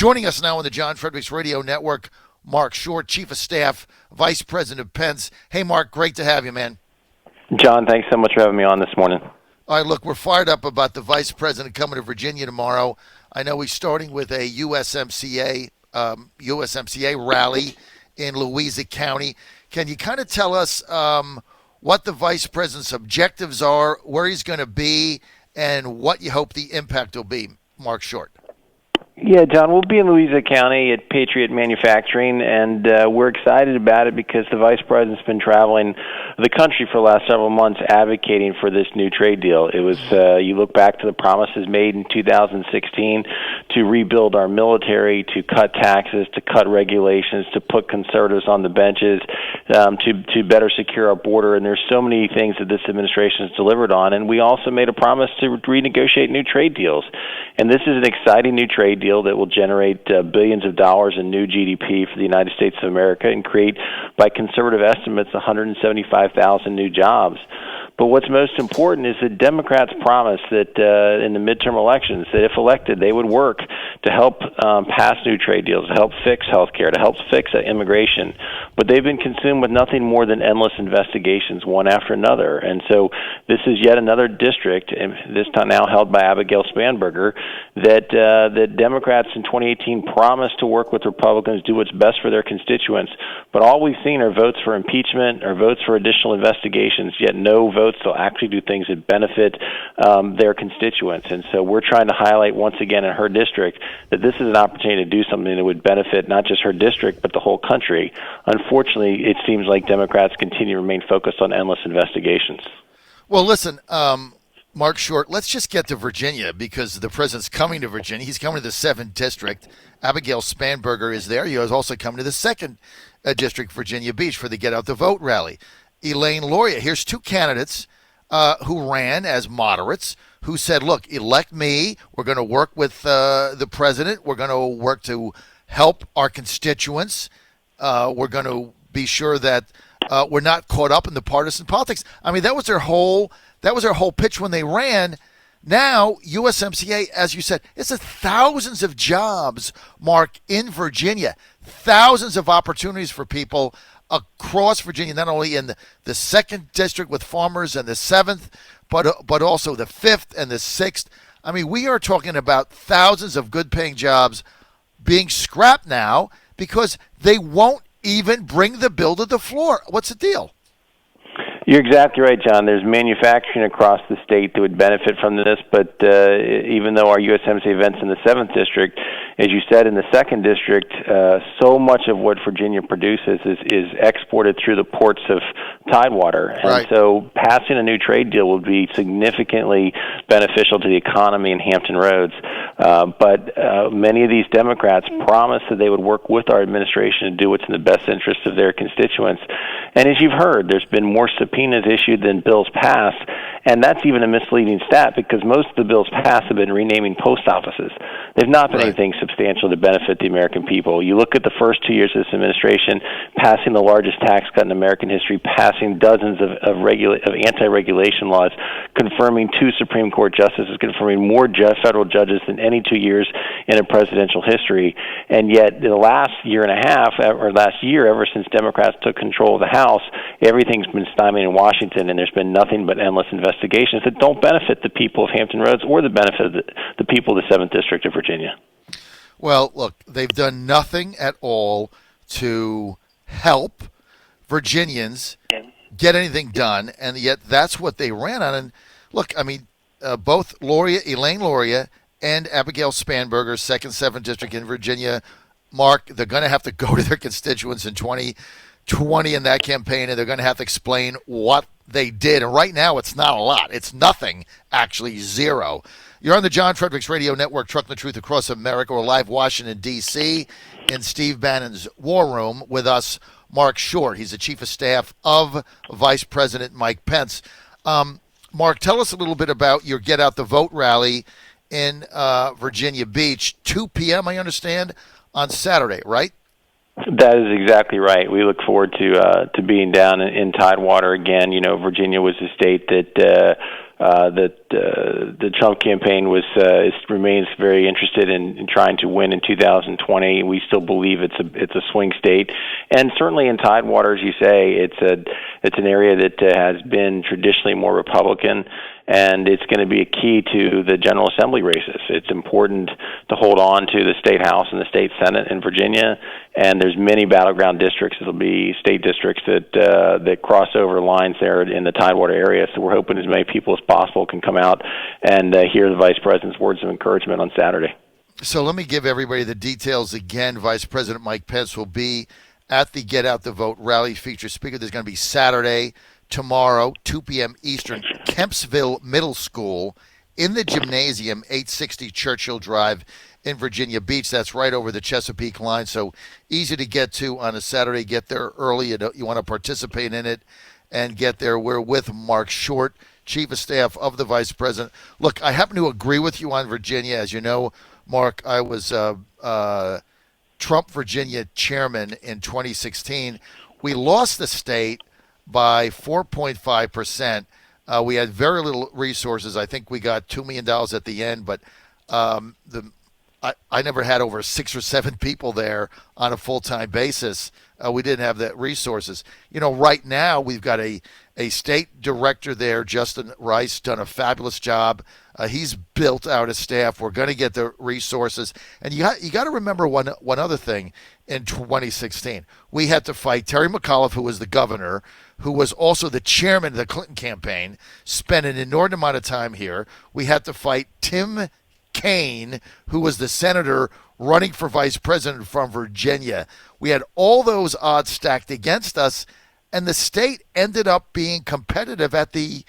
Joining us now on the John Fredericks Radio Network, Marc Short, Chief of Staff, Vice President of Pence. Hey, Marc, great to have you, man. John, thanks so much for having me on this morning. All right, look, we're fired up about the Vice President coming to Virginia tomorrow. I know he's starting with a USMCA rally in Louisa County. Can you kind of tell us what the Vice President's objectives are, where he's going to be, and what you hope the impact will be, Marc Short? Yeah, John, we'll be in Louisa County at Patriot Manufacturing, and we're excited about it because the Vice President's been traveling the country for the last several months advocating for this new trade deal. It was, you look back to the promises made in 2016 to rebuild our military, to cut taxes, to cut regulations, to put conservatives on the benches, to better secure our border, and there's so many things that this administration has delivered on, and we also made a promise to renegotiate new trade deals. And this is an exciting new trade deal that will generate billions of dollars in new GDP for the United States of America and create, by conservative estimates, 175,000 new jobs. But what's most important is that Democrats promised that in the midterm elections, that if elected, they would work to help pass new trade deals, to help fix health care, to help fix immigration. But they've been consumed with nothing more than endless investigations, one after another. And so this is yet another district, and this time now held by Abigail Spanberger, that Democrats in 2018 promised to work with Republicans, do what's best for their constituents. But all we've seen are votes for impeachment or votes for additional investigations, yet no votes to actually do things that benefit their constituents. And so we're trying to highlight once again in her district that this is an opportunity to do something that would benefit not just her district but the whole country. Unfortunately, it seems like Democrats continue to remain focused on endless investigations. Well, listen, Marc Short, let's just get to Virginia because the president's coming to Virginia. He's coming to the 7th District. Abigail Spanberger is there. He is also coming to the 2nd District, Virginia Beach, for the Get Out the Vote rally. Elaine Luria, here's two candidates who ran as moderates who said, look, elect me. We're going to work with the president. We're going to work to help our constituents. We're going to be sure that we're not caught up in the partisan politics. I mean, that was their whole pitch when they ran. Now, USMCA, as you said, it's thousands of jobs, Marc, in Virginia. Thousands of opportunities for people across Virginia, not only in the 2nd District with farmers and the 7th, but also the 5th and the 6th. I mean, we are talking about thousands of good-paying jobs being scrapped now because they won't even bring the bill to the floor. What's the deal? You're exactly right, John. There's manufacturing across the state that would benefit from this, but even though our USMCA events in the 7th District, as you said, in the 2nd District, so much of what Virginia produces is exported through the ports of Tidewater. And right. So passing a new trade deal would be significantly beneficial to the economy in Hampton Roads. But many of these Democrats promised that they would work with our administration to do what's in the best interest of their constituents. And as you've heard, there's been more subpoenas issued than bills passed, and that's even a misleading stat because most of the bills passed have been renaming post offices. They've not been anything substantial to benefit the American people. You look at the first 2 years of this administration, passing the largest tax cut in American history, passing dozens of anti-regulation laws, confirming 2 Supreme Court justices, confirming more federal judges than any 2 years in a presidential history. And yet, the last year and a half, or last year, ever since Democrats took control of the House, everything's been stymied in Washington, and there's been nothing but endless investigations that don't benefit the people of Hampton Roads or the benefit of the people of the 7th District of Virginia. Well, look, they've done nothing at all to help Virginians get anything done, and yet that's what they ran on. And look, I mean, both Elaine Luria and Abigail Spanberger, 2nd, 7th District in Virginia, Marc, they're going to have to go to their constituents in 2020 in that campaign, and they're going to have to explain what they did. And right now, it's not a lot. It's nothing, actually, zero. You're on the John Fredericks Radio Network, Trucking the Truth Across America. We're live Washington, D.C., in Steve Bannon's War Room with us, Marc Short. He's the Chief of Staff of Vice President Mike Pence. Marc, tell us a little bit about your Get Out the Vote rally in Virginia Beach, 2 p.m., I understand, on Saturday, right? That is exactly right. We look forward to being down in Tidewater again. You know, Virginia was a state that that the Trump campaign remains very interested in trying to win in 2020. We still believe it's a swing state, and certainly in Tidewater, as you say, it's an area that has been traditionally more Republican, and it's going to be a key to the General Assembly races. It's important to hold on to the State House and the State Senate in Virginia, and there's many battleground districts. It'll be state districts that cross over lines there in the Tidewater area, so we're hoping as many people as possible can come out and hear the Vice President's words of encouragement on Saturday. So let me give everybody the details again. Vice President Mike Pence will be at the Get Out the Vote rally featured speaker. There's going to be Saturday, tomorrow, 2 p.m. Eastern, Kempsville Middle School in the gymnasium, 860 Churchill Drive in Virginia Beach. That's right over the Chesapeake line, so easy to get to on a Saturday. Get there early. You want to participate in it and get there. We're with Marc Short, Chief of Staff of the Vice President. Look, I happen to agree with you on Virginia. As you know, Marc, I was Trump Virginia chairman in 2016. We lost the state by 4.5%. We had very little resources. I think we got $2 million at the end, but I never had over 6 or 7 people there on a full-time basis. We didn't have the resources. Right now we've got a state director there, Justin Rice, done a fabulous job. He's built out a staff. We're going to get the resources. And you got to remember one other thing. In 2016, we had to fight Terry McAuliffe, who was the governor, who was also the chairman of the Clinton campaign, spent an inordinate amount of time here. We had to fight Tim Kaine, who was the senator running for vice president from Virginia. We had all those odds stacked against us, and the state ended up being competitive at the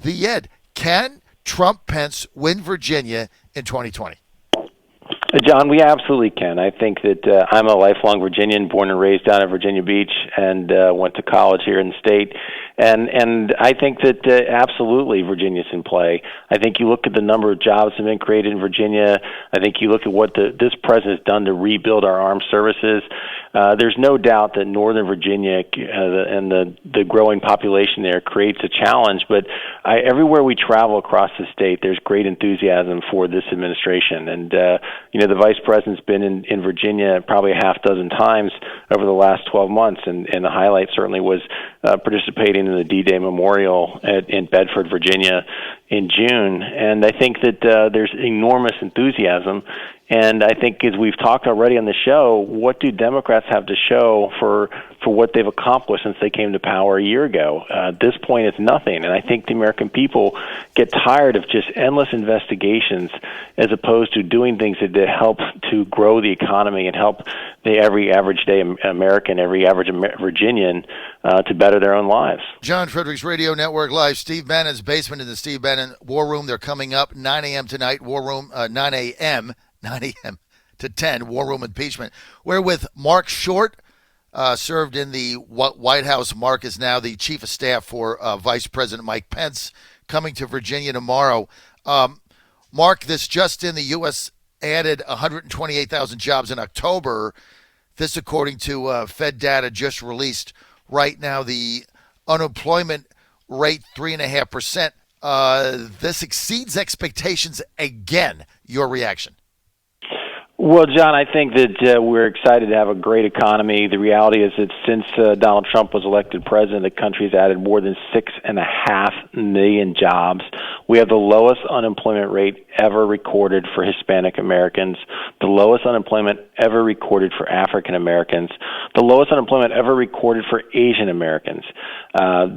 end. Can Trump-Pence win Virginia in 2020? John, we absolutely can. I think that I'm a lifelong Virginian, born and raised down at Virginia Beach, and went to college here in the state. And I think that absolutely Virginia's in play. I think you look at the number of jobs that have been created in Virginia. I think you look at what this president has done to rebuild our armed services. There's no doubt that Northern Virginia and the growing population there creates a challenge. But everywhere we travel across the state, there's great enthusiasm for this administration. And the vice president's been in Virginia probably a half dozen times over the last 12 months, and the highlight certainly was participating in the D-Day Memorial in Bedford, Virginia in June. And I think that there's enormous enthusiasm. And I think, as we've talked already on the show, what do Democrats have to show for what they've accomplished since they came to power a year ago? At this point, it's nothing. And I think the American people get tired of just endless investigations as opposed to doing things that help to grow the economy and help every average day American, every average Virginian to better their own lives. John Fredericks Radio Network Live. Steve Bannon's basement in the Steve Bannon War Room. They're coming up 9 a.m. tonight. War Room, 9 a.m. to 10, War Room Impeachment. We're with Marc Short, served in the White House. Marc is now the Chief of Staff for Vice President Mike Pence, coming to Virginia tomorrow. Marc, this just in, the U.S. added 128,000 jobs in October. This according to Fed data just released right now. The unemployment rate, 3.5%. This exceeds expectations again. Your reaction? Well, John, I think that we're excited to have a great economy. The reality is that since Donald Trump was elected president, the country's added more than 6.5 million jobs. We have the lowest unemployment rate ever recorded for Hispanic Americans, the lowest unemployment ever recorded for African Americans, the lowest unemployment ever recorded for Asian Americans.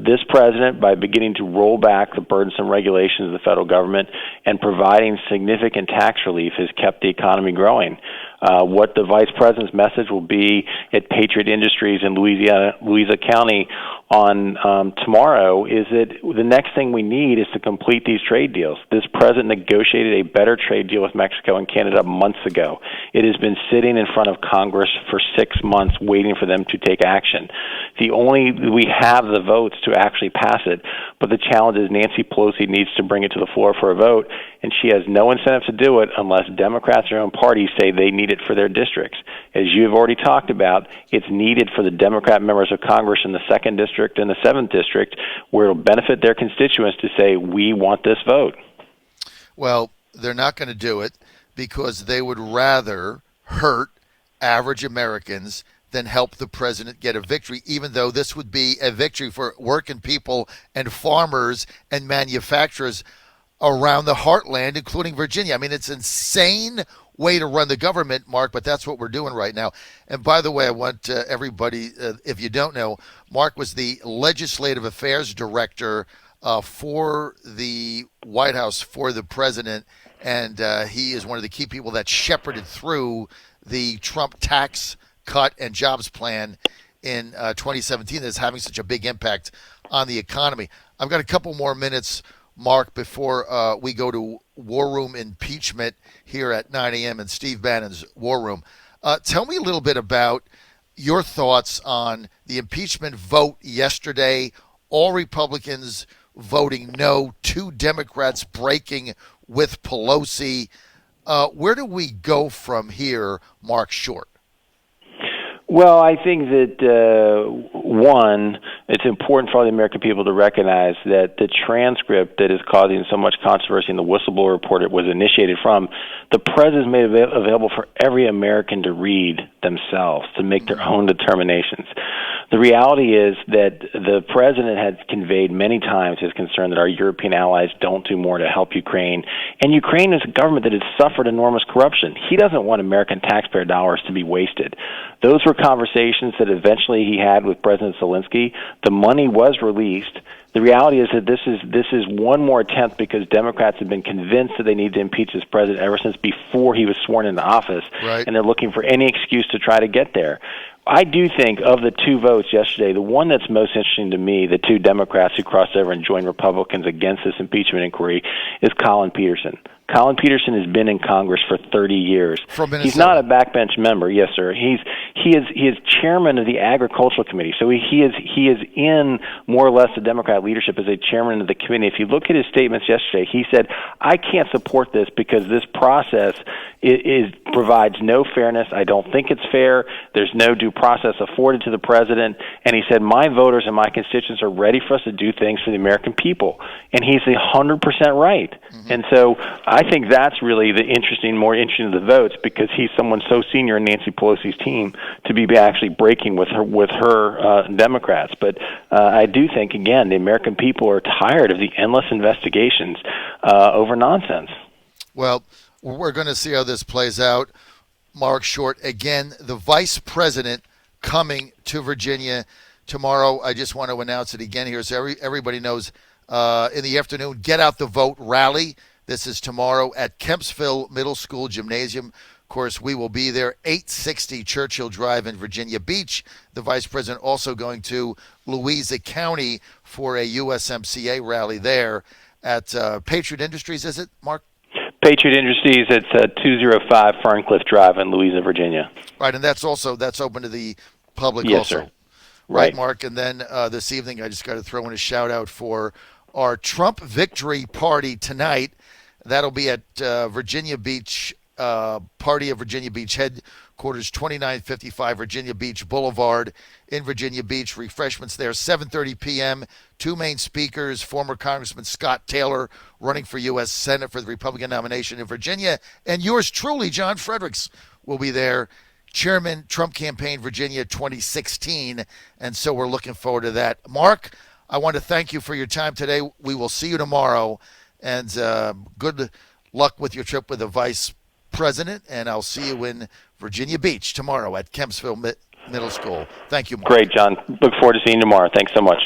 This president, by beginning to roll back the burdensome regulations of the federal government and providing significant tax relief, has kept the economy growing. What the vice president's message will be at Patriot Industries in Louisa County on tomorrow is that the next thing we need is to complete these trade deals. This president negotiated a better trade deal with Mexico and Canada months ago. It has been sitting in front of Congress for 6 months waiting for them to take action. We have the votes to actually pass it, but the challenge is Nancy Pelosi needs to bring it to the floor for a vote, and she has no incentive to do it unless Democrats in her own party say they need it for their districts. As you have already talked about, it's needed for the Democrat members of Congress in the 2nd District District and the 7th District, where it'll benefit their constituents to say, we want this vote. Well, they're not going to do it because they would rather hurt average Americans than help the president get a victory, even though this would be a victory for working people and farmers and manufacturers around the heartland, including Virginia. I mean, it's an insane way to run the government, Mark, but that's what we're doing right now. And by the way, I want everybody, if you don't know, Mark was the legislative affairs director for the White House for the president, and he is one of the key people that shepherded through the Trump tax cut and jobs plan in 2017 that's having such a big impact on the economy. I've got a couple more minutes, Mark, before we go to War Room impeachment here at 9 a.m. in Steve Bannon's War Room. Tell me a little bit about your thoughts on the impeachment vote yesterday. All Republicans voting no, 2 Democrats breaking with Pelosi. Where do we go from here, Mark Short? Well, I think that, one, it's important for all the American people to recognize that the transcript that is causing so much controversy in the whistleblower report it was initiated from, the president made available for every American to read themselves, to make their own determinations. The reality is that the president has conveyed many times his concern that our European allies don't do more to help Ukraine. And Ukraine is a government that has suffered enormous corruption. He doesn't want American taxpayer dollars to be wasted. Those were conversations that eventually he had with President Zelensky. The money was released. The reality is that this is one more attempt because Democrats have been convinced that they need to impeach this president ever since before he was sworn into office, right. And they're looking for any excuse to try to get there. I do think of the 2 votes yesterday, the one that's most interesting to me, the 2 Democrats who crossed over and joined Republicans against this impeachment inquiry, is Colin Peterson. Colin Peterson has been in Congress for 30 years. From Minnesota. He's not a backbench member, yes, sir. He is chairman of the Agricultural Committee, so he is in more or less the Democrat leadership as a chairman of the committee. If you look at his statements yesterday, he said, "I can't support this because this process provides no fairness. I don't think it's fair. There's no due process afforded to the president." And he said, "My voters and my constituents are ready for us to do things for the American people," and he's 100% right. Mm-hmm. And so I think that's really more interesting of the votes because he's someone so senior in Nancy Pelosi's team to be actually breaking with her Democrats. But I do think, again, the American people are tired of the endless investigations over nonsense. Well, we're going to see how this plays out. Marc Short, again, the vice president coming to Virginia tomorrow. I just want to announce it again here so everybody knows in the afternoon, Get Out the Vote rally. This is tomorrow at Kempsville Middle School Gymnasium. Of course, we will be there, 860 Churchill Drive in Virginia Beach. The vice president also going to Louisa County for a USMCA rally there at Patriot Industries, is it, Mark? Patriot Industries, it's 205 Ferncliff Drive in Louisa, Virginia. Right, and that's open to the public yes, also. Sir. Right, Mark. And then this evening, I just got to throw in a shout-out for our Trump Victory Party tonight. That'll be at Virginia Beach, Party of Virginia Beach Headquarters, 2955 Virginia Beach Boulevard in Virginia Beach. Refreshments there, 7:30 p.m. 2 main speakers, former Congressman Scott Taylor, running for U.S. Senate for the Republican nomination in Virginia, and yours truly, John Fredericks, will be there. Chairman, Trump Campaign, Virginia 2016, and so we're looking forward to that. Mark, I want to thank you for your time today. We will see you tomorrow, and good luck with your trip with the Vice President, and I'll see you in Virginia Beach tomorrow at Kempsville Middle School. Thank you, Mark. Great, John. Look forward to seeing you tomorrow. Thanks so much.